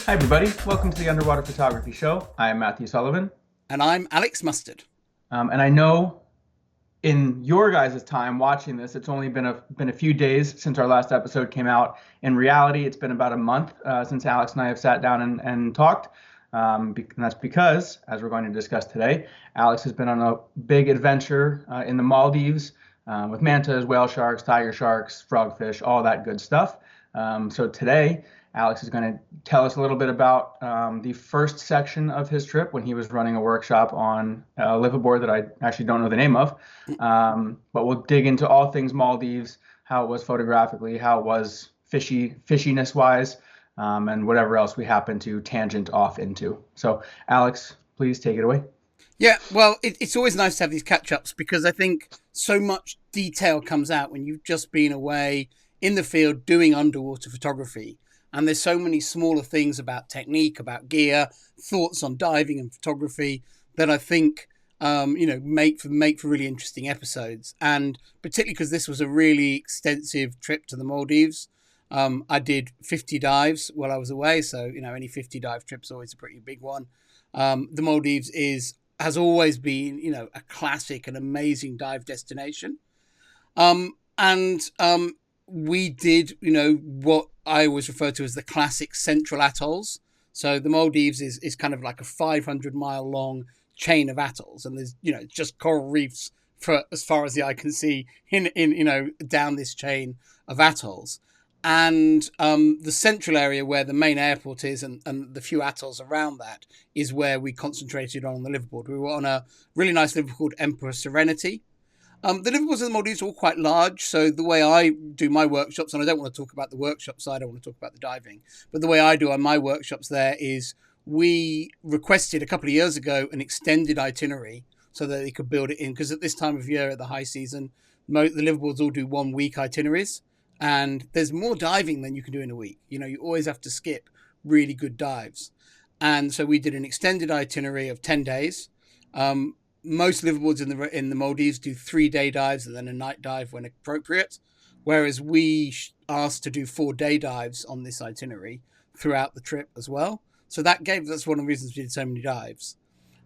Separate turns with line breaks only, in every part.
Hi, everybody. Welcome to the Underwater Photography Show. I am Matthew Sullivan.
And I'm Alex Mustard.
And I know in your guys' time watching this, it's only been a few days since our last episode came out. In reality, it's been about a month since Alex and I have sat down and talked. And that's because, as we're going to discuss today, Alex has been on a big adventure in the Maldives with mantas, whale sharks, tiger sharks, frogfish, all that good stuff. So today, Alex is going to tell us a little bit about the first section of his trip when he was running a workshop on a liveaboard that I actually don't know the name of. But we'll dig into all things Maldives, how it was photographically, how it was fishiness wise, and whatever else we happen to tangent off into. So, Alex, please take it away.
Yeah, well, it's always nice to have these catch ups because I think so much detail comes out when you've just been away in the field doing underwater photography. And there's so many smaller things about technique, about gear, thoughts on diving and photography that I think make for really interesting episodes. And particularly because this was a really extensive trip to the Maldives. I did 50 dives while I was away, so any 50 dive trip's always a pretty big one. The Maldives has always been a classic and amazing dive destination. And we did what I always refer to as the classic central atolls. So the Maldives is kind of like a 500-mile long chain of atolls, and there's just coral reefs for as far as the eye can see in down this chain of atolls. And the central area where the main airport is and the few atolls around that is where we concentrated on the liveaboard. We were on a really nice liveaboard called Emperor Serenity. The liveaboards in the Maldives are all quite large, so the way I do my workshops, and I don't want to talk about the workshop side, I want to talk about the diving, but the way I do on my workshops there is we requested a couple of years ago an extended itinerary so that they could build it in, because at this time of year, at the high season, the liveaboards all do 1 week itineraries, and there's more diving than you can do in a week. You always have to skip really good dives. And so we did an extended itinerary of 10 days. Most liveaboards in the Maldives do 3-day dives and then a night dive when appropriate, whereas we asked to do 4-day dives on this itinerary throughout the trip as well. So that's one of the reasons we did so many dives.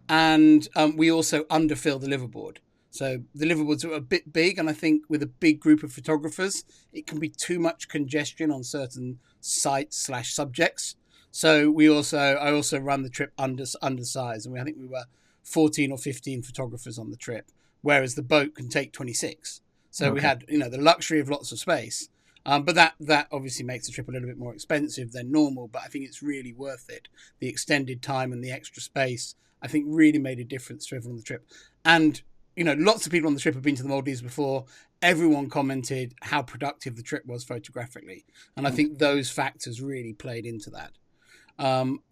And we also underfilled the liveaboard. So the liveaboards are a bit big, and I think with a big group of photographers, it can be too much congestion on certain sites/subjects. So I also ran the trip undersized, and I think we were 14 or 15 photographers on the trip, whereas the boat can take 26. So we had the luxury of lots of space. But that obviously makes the trip a little bit more expensive than normal, but I think it's really worth it. The extended time and the extra space, I think, really made a difference to everyone on the trip. And lots of people on the trip have been to the Maldives before. Everyone commented how productive the trip was photographically. And I think those factors really played into that.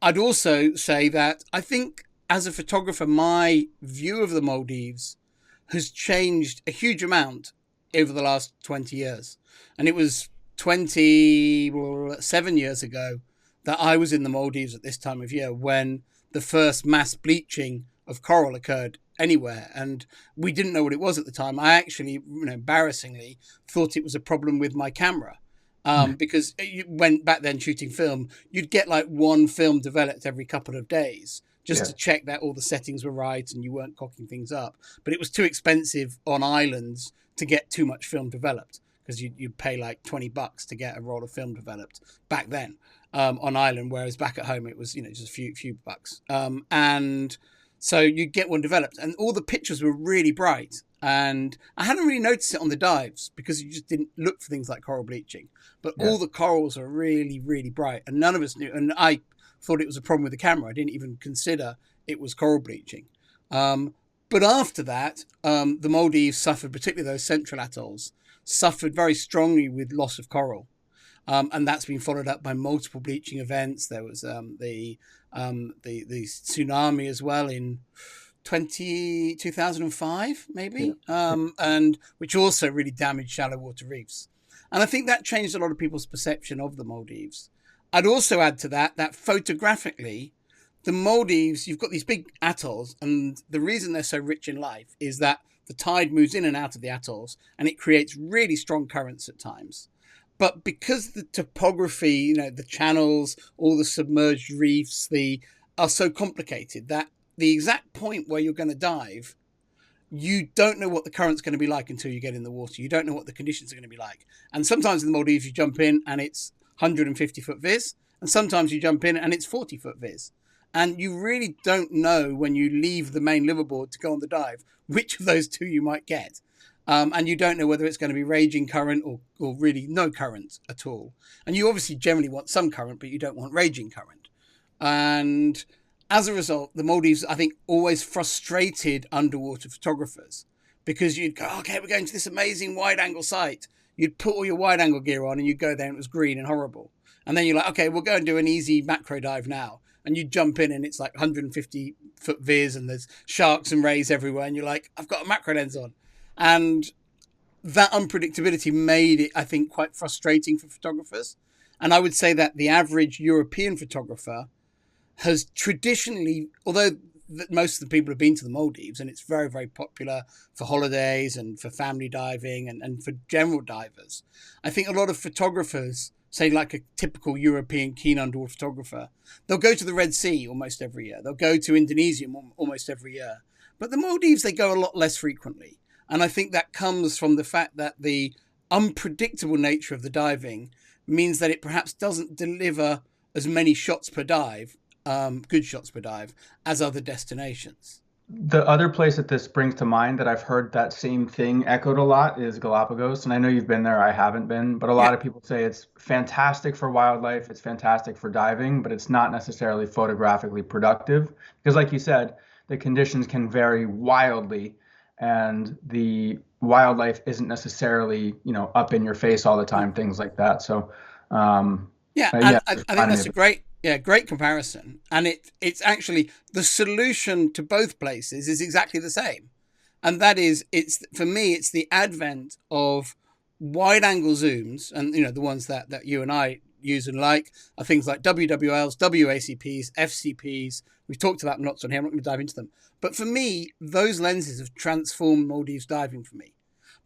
I'd also say that I think as a photographer, my view of the Maldives has changed a huge amount over the last 20 years. And it was 27 years ago that I was in the Maldives at this time of year when the first mass bleaching of coral occurred anywhere. And we didn't know what it was at the time. I actually, embarrassingly, thought it was a problem with my camera. Because when back then shooting film, you'd get like one film developed every couple of days just to check that all the settings were right and you weren't cocking things up. But it was too expensive on islands to get too much film developed because you'd pay like $20 to get a roll of film developed back then on island, whereas back at home it was just a few bucks. And so you'd get one developed, and all the pictures were really bright. And I hadn't really noticed it on the dives because you just didn't look for things like coral bleaching. But all the corals are really, really bright, and none of us knew. And I thought it was a problem with the camera. I didn't even consider it was coral bleaching. But after that, the Maldives suffered, particularly those central atolls, suffered very strongly with loss of coral. And that's been followed up by multiple bleaching events. There was the tsunami as well in 2005, maybe, and which also really damaged shallow water reefs. And I think that changed a lot of people's perception of the Maldives. I'd also add to that photographically, the Maldives, you've got these big atolls, and the reason they're so rich in life is that the tide moves in and out of the atolls, and it creates really strong currents at times. But because the topography, the channels, all the submerged reefs, the are so complicated that the exact point where you're going to dive, you don't know what the current's going to be like until you get in the water. You don't know what the conditions are going to be like. And sometimes in the Maldives, you jump in and it's 150-foot viz, and sometimes you jump in and it's 40-foot viz. And you really don't know when you leave the main liverboard to go on the dive which of those two you might get. And you don't know whether it's going to be raging current or really no current at all. And you obviously generally want some current, but you don't want raging current. And as a result, the Maldives, I think, always frustrated underwater photographers because you'd go, okay, we're going to this amazing wide angle site. You'd put all your wide angle gear on and you'd go there and it was green and horrible. And then you're like, okay, we'll go and do an easy macro dive now. And you jump in and it's like 150-foot viz and there's sharks and rays everywhere. And you're like, I've got a macro lens on. And that unpredictability made it, I think, quite frustrating for photographers. And I would say that the average European photographer has traditionally, although most of the people have been to the Maldives and it's very, very popular for holidays and for family diving and for general divers, I think a lot of photographers, say like a typical European keen underwater photographer, they'll go to the Red Sea almost every year. They'll go to Indonesia almost every year. But the Maldives, they go a lot less frequently. And I think that comes from the fact that the unpredictable nature of the diving means that it perhaps doesn't deliver as many shots per dive, good shots per dive, as other destinations.
The other place that this brings to mind that I've heard that same thing echoed a lot is Galapagos. And I know you've been there, I haven't been, but a
Yeah,
lot of people say it's fantastic for wildlife, it's fantastic for diving, but it's not necessarily photographically productive. Because, like you said, the conditions can vary wildly, and the wildlife isn't necessarily, up in your face all the time, things like that. So, um,
yeah,
yeah,
and
just
I think
reminded me
that's
of
a
it.
great comparison. And it's actually the solution to both places is exactly the same. And that is, it's for me, it's the advent of wide angle zooms, and the ones that you and I use and like are things like WWLs, WACPs, FCPs. We've talked about them lots on here. I'm not going to dive into them, but for me, those lenses have transformed Maldives diving for me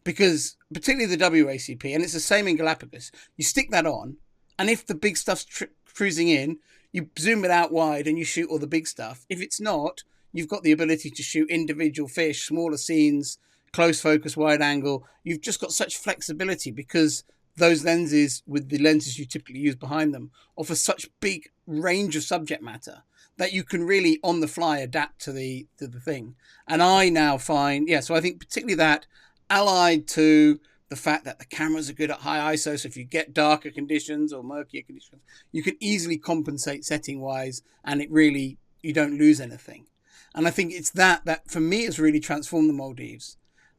because particularly the WACP, and it's the same in Galapagos. You stick that on, and if the big stuff's cruising in, you zoom it out wide and you shoot all the big stuff. If it's not, you've got the ability to shoot individual fish, smaller scenes, close focus, wide angle. You've just got such flexibility because those lenses, with the lenses you typically use behind them, offer such big range of subject matter that you can really on the fly adapt to the thing. And I now find, yeah, so I think particularly that allied to the fact that the cameras are good at high ISO, so if you get darker conditions or murkier conditions, you can easily compensate setting wise, and it really, you don't lose anything. And I think it's that for me has really transformed the Maldives.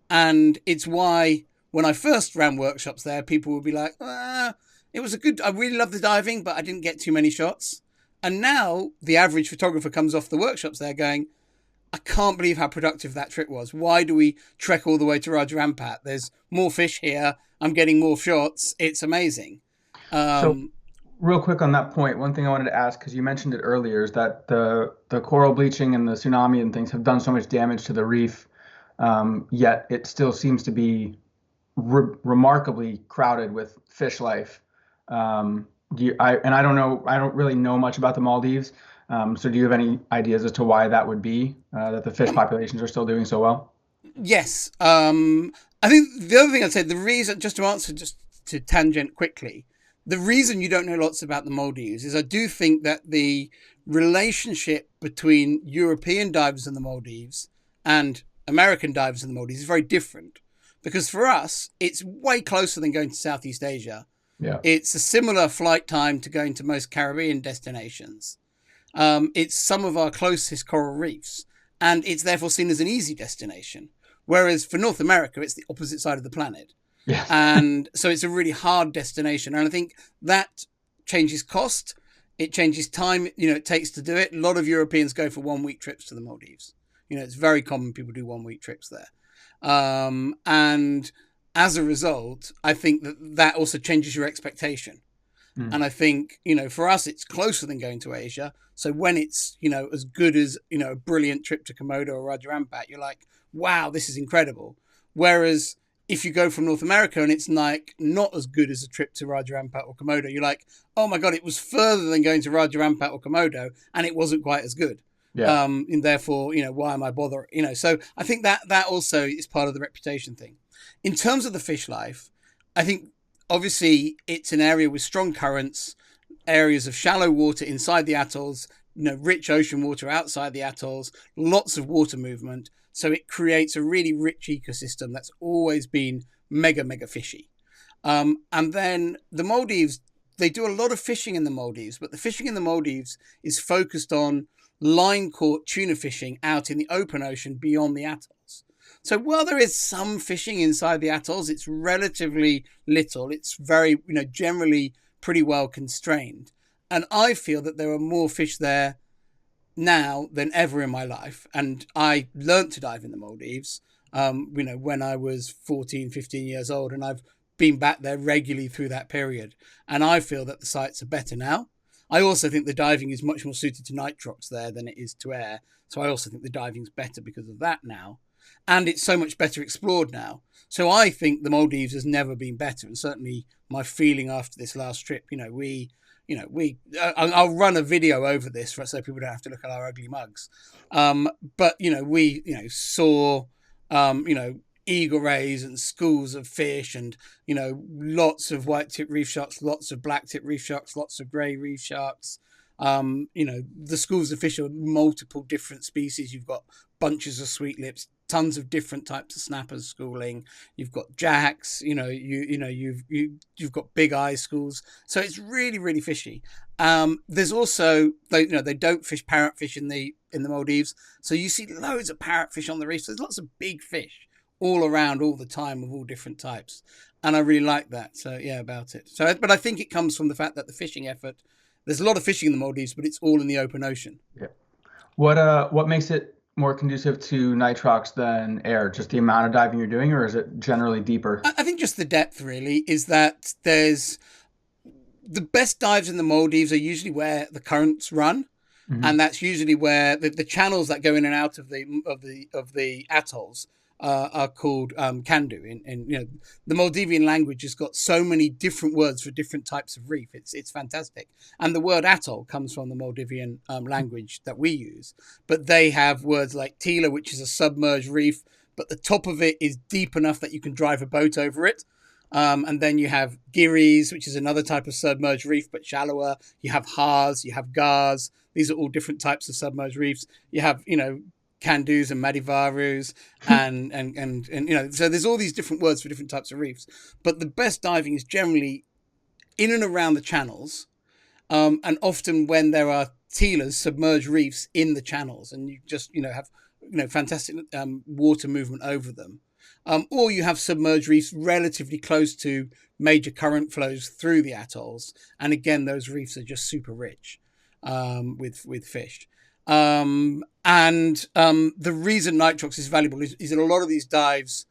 And it's why when I first ran workshops there, people would be like, it was I really loved the diving, but I didn't get too many shots. And now the average photographer comes off the workshops there going, I can't believe how productive that trip was. Why do we trek all the way to Raja Ampat? There's more fish here. I'm getting more shots. It's amazing.
So,
Um,
real quick on that point, one thing I wanted to ask, because you mentioned it earlier, is that the coral bleaching and the tsunami and things have done so much damage to the reef, yet it still seems to be remarkably crowded with fish life. I don't know, I don't really know much about the Maldives. So do you have any ideas as to why that would be, that the fish populations are still doing so well?
yes. I think the other thing I'd say, the reason, just to answer, just to tangent quickly, the reason you don't know lots about the Maldives is I do think that the relationship between European divers in the Maldives and American divers in the Maldives is very different. Because for us, it's way closer than going to Southeast Asia.
Yeah.
It's a similar flight time to going to most Caribbean destinations. It's some of our closest coral reefs, and it's therefore seen as an easy destination. Whereas for North America, it's the opposite side of the planet.
Yes.
And so it's a really hard destination. And I think that changes cost. It changes time, it takes to do it. A lot of Europeans go for 1 week trips to the Maldives. It's very common people do 1 week trips there. And as a result, I think that also changes your expectation.
Mm.
And I think, for us, it's closer than going to Asia. So when it's, as good as, a brilliant trip to Komodo or Raja Ampat, you're like, wow, this is incredible. Whereas if you go from North America and it's like not as good as a trip to Raja Ampat or Komodo, you're like, oh my God, it was further than going to Raja Ampat or Komodo and it wasn't quite as good.
Yeah.
And therefore, why am I bothering? So I think that also is part of the reputation thing. In terms of the fish life, I think obviously it's an area with strong currents, areas of shallow water inside the atolls, rich ocean water outside the atolls, lots of water movement. So it creates a really rich ecosystem that's always been mega, mega fishy. And then the Maldives, they do a lot of fishing in the Maldives, but the fishing in the Maldives is focused on line caught tuna fishing out in the open ocean beyond the atolls. So while there is some fishing inside the atolls, it's relatively little. It's very, generally pretty well constrained. And I feel that there are more fish there now than ever in my life. And I learnt to dive in the Maldives, when I was 14, 15 years old. And I've been back there regularly through that period. And I feel that the sites are better now. I also think the diving is much more suited to nitrox there than it is to air. So I also think the diving's better because of that now. And it's so much better explored now. So I think the Maldives has never been better. And certainly my feeling after this last trip, I'll run a video over this so people don't have to look at our ugly mugs. But we saw eagle rays and schools of fish and lots of white tip reef sharks, lots of black tip reef sharks, lots of grey reef sharks. The schools of fish are multiple different species. You've got bunches of sweet lips, tons of different types of snappers schooling. You've got jacks, you've got big eye schools. So it's really, really fishy. There's also, they don't fish parrotfish in the Maldives. So you see loads of parrotfish on the reefs. There's lots of big fish all around all the time of all different types. And I really like that. So yeah, about it. So, but I think it comes from the fact that the fishing effort, there's a lot of fishing in the Maldives, but it's all in the open ocean.
Yeah. What makes it more conducive to nitrox than air? Just the amount of diving you're doing, or is it generally deeper?
I think just the depth really is that there's the best dives in the Maldives are usually where the currents run. And that's usually where the channels that go in and out of the atolls are called Kandu. And the Maldivian language has got so many different words for different types of reef. It's fantastic. And the word atoll comes from the Maldivian language that we use. But they have words like Tila, which is a submerged reef, but the top of it is deep enough that you can drive a boat over it. And then you have Giris, which is another type of submerged reef, but shallower. You have Haas, you have Gars. These are all different types of submerged reefs. You have, Kandus and Madivarus and so there's all these different words for different types of reefs. But the best diving is generally in and around the channels, and often when there are telas, submerged reefs in the channels, and you just have fantastic water movement over them. Or you have submerged reefs relatively close to major current flows through the atolls, and again those reefs are just super rich with fish. The reason nitrox is valuable is in a lot of these dives,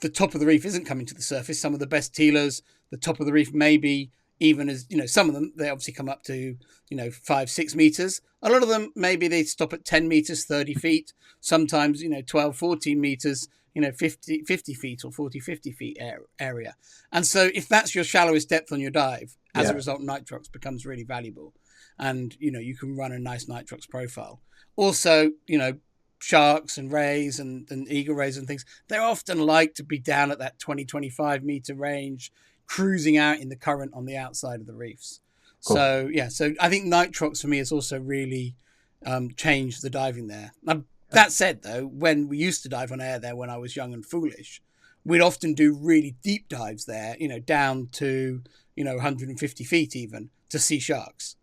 the top of the reef isn't coming to the surface. Some of the best tealers, the top of the reef maybe even as, some of them, they obviously come up to, 5-6 meters. A lot of them, maybe they stop at 10 meters, 30 feet, sometimes, 12, 14 meters, 50 feet or 40, 50 feet area. And so if that's your shallowest depth on your dive, as a result, nitrox becomes really valuable. And, you can run a nice nitrox profile. Also, sharks and rays and eagle rays and things, they're often like to be down at that 20, 25 meter range, cruising out in the current on the outside of the reefs. Cool. So I think nitrox for me has also really changed the diving there. Now, that said, though, when we used to dive on air there when I was young and foolish, we'd often do really deep dives there, down to, 150 feet even, to see sharks.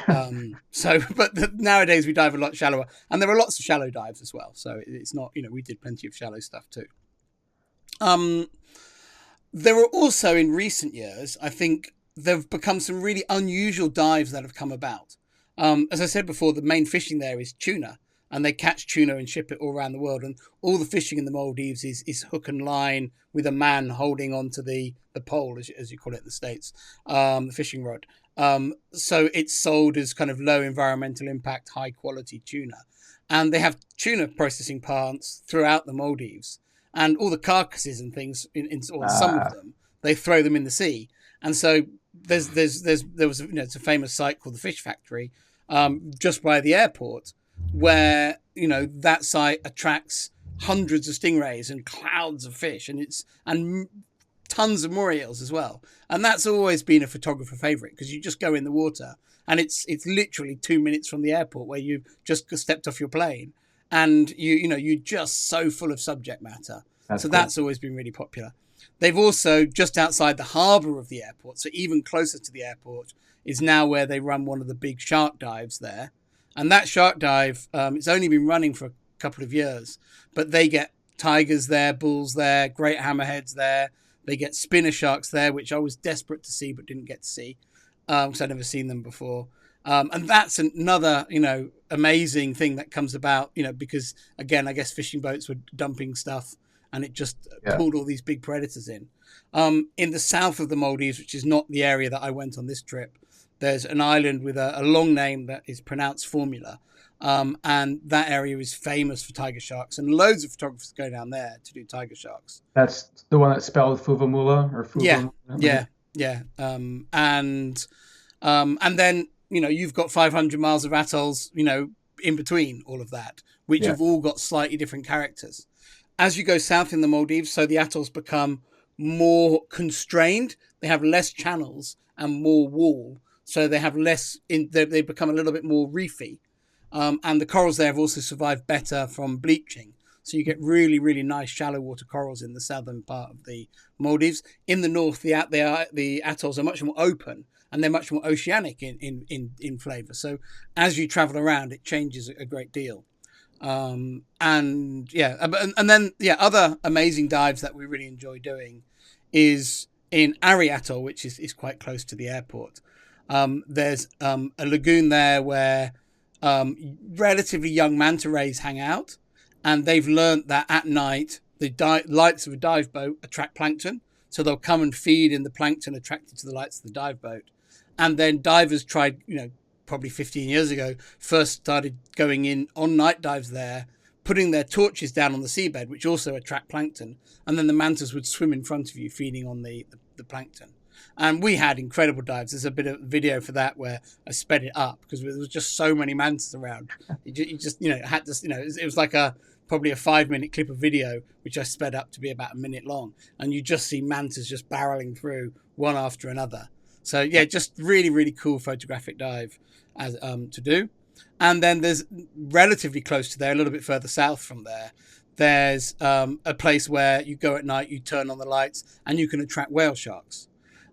But nowadays we dive a lot shallower, and there are lots of shallow dives as well. So it's not, we did plenty of shallow stuff too. There are also in recent years, I think there've become some really unusual dives that have come about. As I said before, the main fishing there is tuna, and they catch tuna and ship it all around the world. And all the fishing in the Maldives is hook and line with a man holding onto the pole, as you call it in the States, the fishing rod. So it's sold as kind of low environmental impact, high quality tuna. And they have tuna processing plants throughout the Maldives. and all the carcasses and things or some of
Uh,
them, they throw them in the sea. And so there was it's a famous site called the Fish Factory, just by the airport, where that site attracts hundreds of stingrays and clouds of fish, and tons of moray eels as well. And that's always been a photographer favorite, because you just go in the water and it's literally 2 minutes from the airport where you've just stepped off your plane, and you're just so full of subject matter.
that's
So
cool.
that's always been really popular. They've also, just outside the harbour of the airport, so even closer to the airport, is now where they run one of the big shark dives there. And that shark dive, it's only been running for a couple of years, but they get tigers there, bulls there, great hammerheads there. They get spinner sharks there, which I was desperate to see but didn't get to see, because I'd never seen them before. And that's another, amazing thing that comes about, because, again, I guess fishing boats were dumping stuff, and it just
Yeah.
pulled all these big predators in. In the south of the Maldives, which is not the area that I went on this trip, there's an island with a long name that is pronounced Formula. And that area is famous for tiger sharks, and loads of photographers go down there to do tiger sharks.
That's the one that's spelled Fuvamula or
Yeah,
Fuvamula.
yeah, yeah. And then you've got 500 miles of atolls, in between all of that, which
Yeah.
have all got slightly different characters. As you go south in the Maldives, so the atolls become more constrained. They have less channels and more wall, so they have less. They become a little bit more reefy, and the corals there have also survived better from bleaching. So you get really, really nice shallow water corals in the southern part of the Maldives. In the north, the atolls are much more open, and they're much more oceanic in flavour. So as you travel around, it changes a great deal. And then other amazing dives that we really enjoy doing is in Ari Atoll, which is quite close to the airport. There's a lagoon there where relatively young manta rays hang out, and they've learnt that at night the lights of a dive boat attract plankton, so they'll come and feed in the plankton attracted to the lights of the dive boat. And then divers tried, probably 15 years ago, first started going in on night dives there, putting their torches down on the seabed, which also attract plankton, and then the mantas would swim in front of you, feeding on the plankton. And we had incredible dives. There's a bit of video for that where I sped it up because there was just so many mantas around. You just had to, it was like probably a 5-minute clip of video, which I sped up to be about a minute long. And you just see mantas just barreling through one after another. So yeah, just really, really cool photographic dive to do. And then there's relatively close to there, a little bit further south from there, there's a place where you go at night, you turn on the lights, and you can attract whale sharks.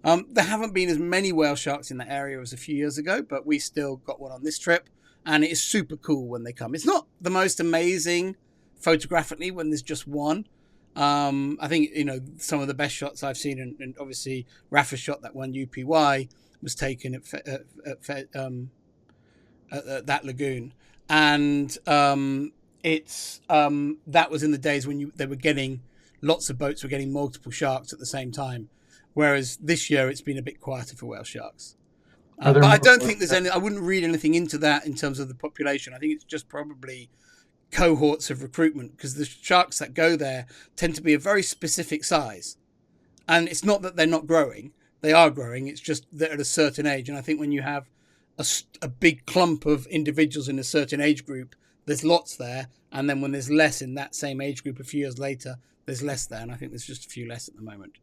There haven't been as many whale sharks in that area as a few years ago, but we still got one on this trip, and it is super cool when they come. It's not the most amazing photographically when there's just one. I think some of the best shots I've seen, and obviously Rafa's shot that one UPY was taken at that lagoon, and it's that was in the days when they were getting lots of boats were getting multiple sharks at the same time, whereas this year it's been a bit quieter for whale sharks.
Are there
But I
more?
don't think there's any. I wouldn't read anything into that in terms of the population. I think it's just probably cohorts of recruitment, because the sharks that go there tend to be a very specific size, and it's not that they're not growing; they are growing. It's just they're at a certain age, and I think when you have a big clump of individuals in a certain age group, there's lots there, and then when there's less in that same age group a few years later, there's less there, and I think there's just a few less at the moment.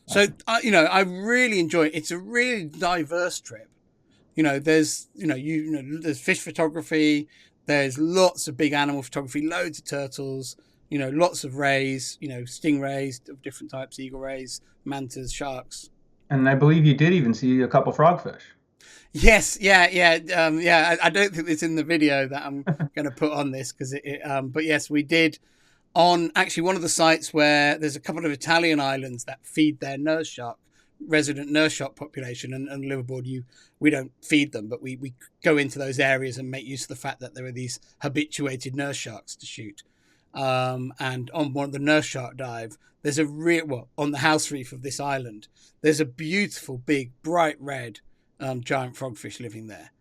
So I really enjoy it. It's a really diverse trip. There's fish photography, there's lots of big animal photography, loads of turtles, lots of rays, stingrays of different types, eagle rays, mantas, sharks.
And I believe you did even see a couple frogfish.
Yes, yeah. I don't think it's in the video that I'm going to put on this but yes, we did on actually one of the sites where there's a couple of Italian islands that feed their resident nurse shark population, and live aboard. We don't feed them, but we go into those areas and make use of the fact that there are these habituated nurse sharks to shoot. And on one of the nurse shark dive, there's on the house reef of this island, there's a beautiful big bright red giant frogfish living there,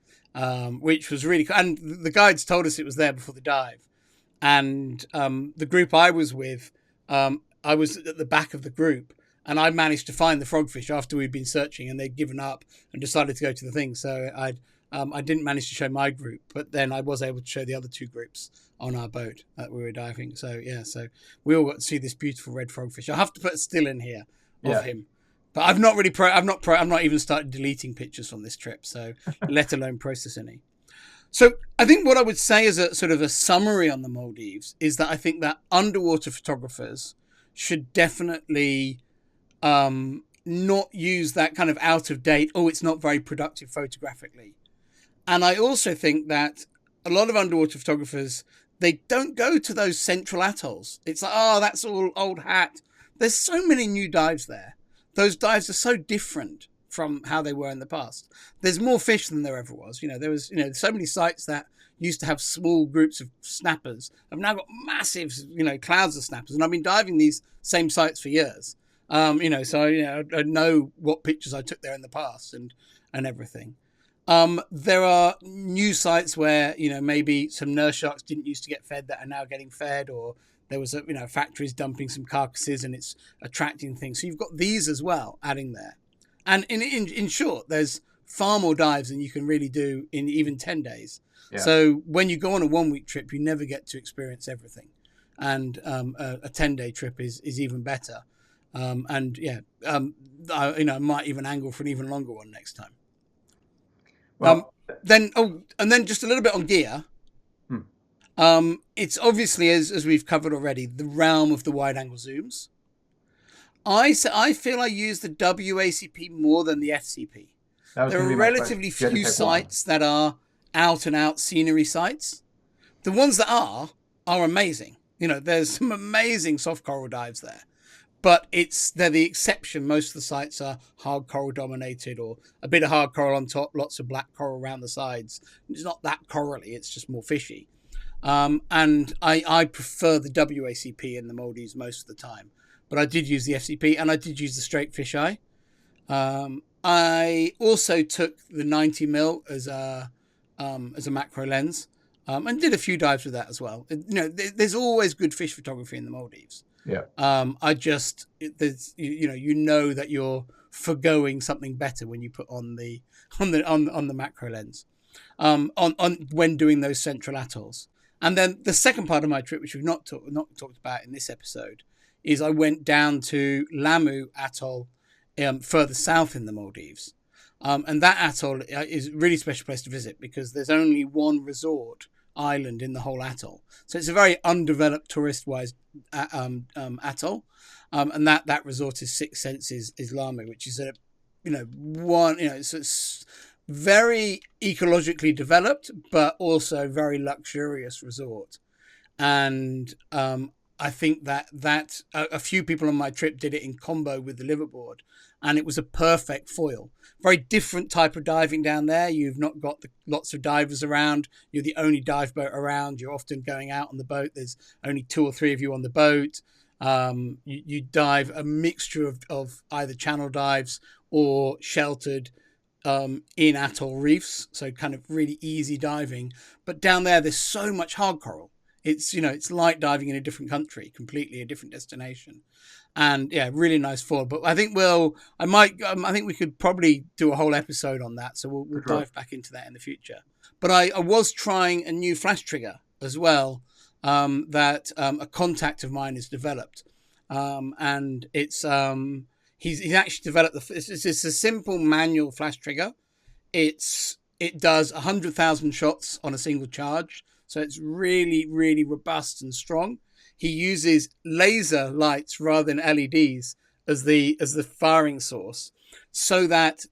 which was really cool. And the guides told us it was there before the dive. And the group I was with I was at the back of the group, and I managed to find the frogfish after we'd been searching, and they'd given up and decided to go to the thing. So I didn't manage to show my group, but then I was able to show the other two groups on our boat that we were diving. So yeah, so we all got to see this beautiful red frogfish. I'll have to put a still in here of
Yeah.
him. But I've not really I'm not even started deleting pictures from this trip, so let alone process any. So I think what I would say as a sort of a summary on the Maldives is that I think that underwater photographers should definitely not use that kind of out of date, oh, it's not very productive photographically. And I also think that a lot of underwater photographers, they don't go to those central atolls. It's like, oh, that's all old hat. There's so many new dives there. Those dives are so different from how they were in the past. There's more fish than there ever was. There was, so many sites that used to have small groups of snappers have now got massive, clouds of snappers. And I've been diving these same sites for years. So I know what pictures I took there in the past and everything. There are new sites where, maybe some nurse sharks didn't used to get fed that are now getting fed, or there was factories dumping some carcasses and it's attracting things. So you've got these as well adding there. And in short, there's far more dives than you can really do in even 10 days.
Yeah.
So when you go on a 1 week trip, you never get to experience everything. And a 10-day trip is even better. I might even angle for an even longer one next time.
Well,
and then just a little bit on gear. It's obviously, as we've covered already, the realm of the wide angle zooms. I feel I use the WACP more than the FCP. There are relatively few sites that are out and out scenery sites. The ones that are amazing. There's some amazing soft coral dives there. But they're the exception. Most of the sites are hard coral dominated, or a bit of hard coral on top, lots of black coral around the sides. It's not that corally, it's just more fishy. And I prefer the WACP in the Maldives most of the time. But I did use the FCP, and I did use the straight fisheye. I also took the 90mm as a macro lens, and did a few dives with that as well. There's always good fish photography in the Maldives.
Yeah.
There's that you're forgoing something better when you put on the macro lens, on when doing those central atolls. And then the second part of my trip, which we've not talked about in this episode, is I went down to Lamu Atoll, further south in the Maldives. And that atoll is a really special place to visit because there's only one resort island in the whole atoll. So it's a very undeveloped tourist-wise atoll. And that resort is Six Senses Lamu, which is it's very ecologically developed, but also very luxurious resort. And I think that a few people on my trip did it in combo with the liveaboard, and it was a perfect foil. Very different type of diving down there. You've not got lots of divers around. You're the only dive boat around. You're often going out on the boat. There's only 2 or 3 of you on the boat. You dive a mixture of either channel dives or sheltered in atoll reefs. So kind of really easy diving. But down there's so much hard coral. It's like diving in a different country, completely a different destination. And yeah, really nice foil. But I think I think we could probably do a whole episode on that. So we'll dive back into that in the future. But I was trying a new flash trigger as well, that a contact of mine has developed. And it's, he's actually developed it's a simple manual flash trigger. It does 100,000 shots on a single charge. So it's really, really robust and strong. He uses laser lights rather than LEDs as the firing source, so that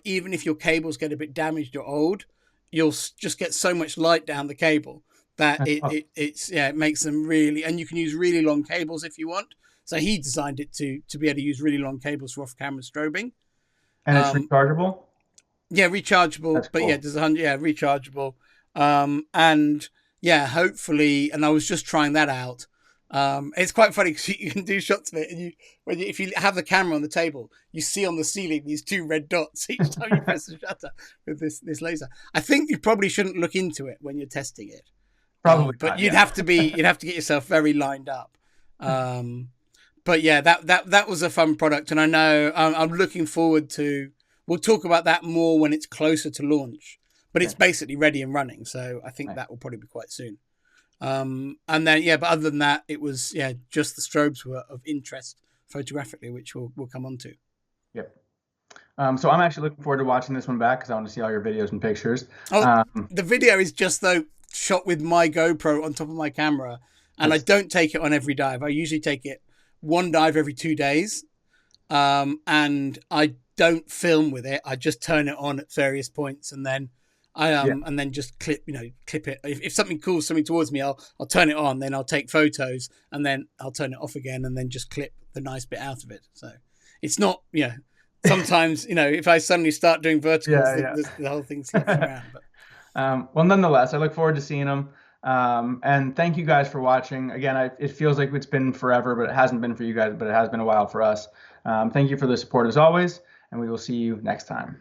even if your cables get a bit damaged or old, you'll just get so much light down the cable that it makes them really, and you can use really long cables if you want. So he designed it to be able to use really long cables for off-camera strobing.
And it's rechargeable?
Yeah, rechargeable. That's but cool. Rechargeable. And yeah, hopefully, and I was just trying that out. It's quite funny because you can do shots of it, and if you have the camera on the table, you see on the ceiling these 2 red dots each time you press the shutter with this laser. I think you probably shouldn't look into it when you're testing it.
Probably,
but you'd have to get yourself very lined up. But yeah, that was a fun product, and I know I'm looking forward to. We'll talk about that more when it's closer to launch, but it's
Okay,
basically ready and running, so I think
nice.
that will probably be quite soon. And then yeah, but other than that, it was yeah just the strobes were of interest photographically, which we'll come on to.
Yep. So I'm actually looking forward to watching this one back because I want to see all your videos and pictures.
Oh,
Um,
the video is just though shot with my GoPro on top of my camera, and I
nice.
don't take it on every dive. I usually take it one dive every 2 days, and I don't film with it. I just turn it on at various points, and then
Yeah.
and then just clip it. If something calls something towards me, I'll turn it on, then I'll take photos, and then I'll turn it off again, and then just clip the nice bit out of it. So it's not sometimes if I suddenly start doing verticals,
Yeah,
the whole thing slops
yeah.
around. But
Well, nonetheless, I look forward to seeing them. And thank you guys for watching. Again, it feels like it's been forever, but it hasn't been for you guys, but it has been a while for us. Thank you for the support as always, and we will see you next time.